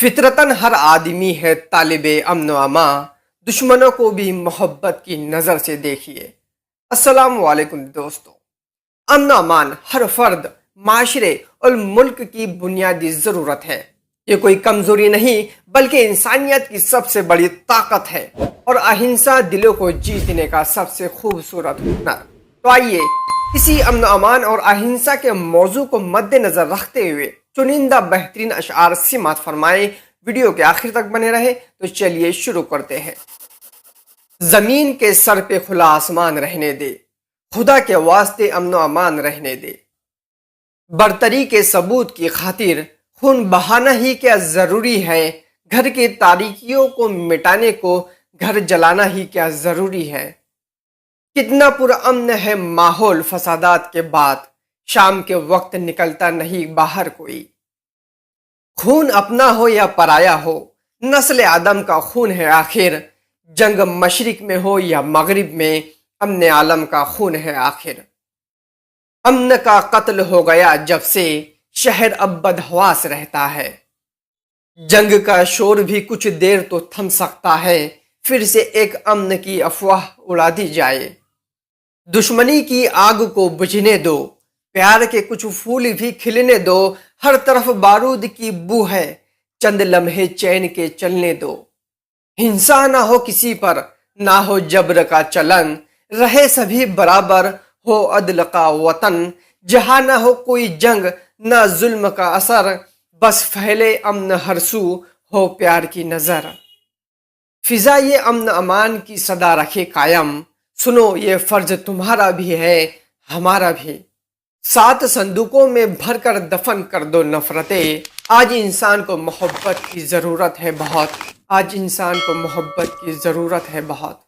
فطرتاً ہر آدمی ہے طالب امن و امان، دشمنوں کو بھی محبت کی نظر سے دیکھیے۔ السلام علیکم دوستو۔ امن و امان ہر فرد، معاشرے اور ملک کی بنیادی ضرورت ہے۔ یہ کوئی کمزوری نہیں بلکہ انسانیت کی سب سے بڑی طاقت ہے اور اہنسا دلوں کو جیتنے کا سب سے خوبصورت ہنر۔ تو آئیے اسی امن و امان اور اہنسا کے موضوع کو مد نظر رکھتے ہوئے چنندہ بہترین اشعار سماعت فرمائیں۔ ویڈیو کے آخر تک بنے رہے تو چلیے شروع کرتے ہیں۔ زمین کے سر پہ کھلا آسمان رہنے دے، خدا کے واسطے امن و امان رہنے دے۔ برتری کے ثبوت کی خاطر خون بہانا ہی کیا ضروری ہے، گھر کی تاریکیوں کو مٹانے کو گھر جلانا ہی کیا ضروری ہے۔ کتنا پرامن ہے ماحول فسادات کے بعد، شام کے وقت نکلتا نہیں باہر کوئی۔ خون اپنا ہو یا پرایا ہو، نسل آدم کا خون ہے آخر، جنگ مشرق میں ہو یا مغرب میں، امن عالم کا خون ہے آخر۔ امن کا قتل ہو گیا جب سے، شہر اب بدحواس رہتا ہے۔ جنگ کا شور بھی کچھ دیر تو تھم سکتا ہے، پھر سے ایک امن کی افواہ اڑا دی جائے۔ دشمنی کی آگ کو بجھنے دو، پیار کے کچھ پھول بھی کھلنے دو، ہر طرف بارود کی بو ہے، چند لمحے چین کے چلنے دو۔ ہنسا نہ ہو کسی پر، نہ ہو جبر کا چلن، رہے سبھی برابر، ہو عدل کا وطن، جہاں نہ ہو کوئی جنگ نہ ظلم کا اثر، بس پھیلے امن ہر سو، ہو پیار کی نظر۔ فضا یہ امن امان کی صدا رکھے قائم، سنو یہ فرض تمہارا بھی ہے ہمارا بھی۔ 7 صندوقوں میں بھر کر دفن کر دو نفرتیں، آج انسان کو محبت کی ضرورت ہے بہت، آج انسان کو محبت کی ضرورت ہے بہت۔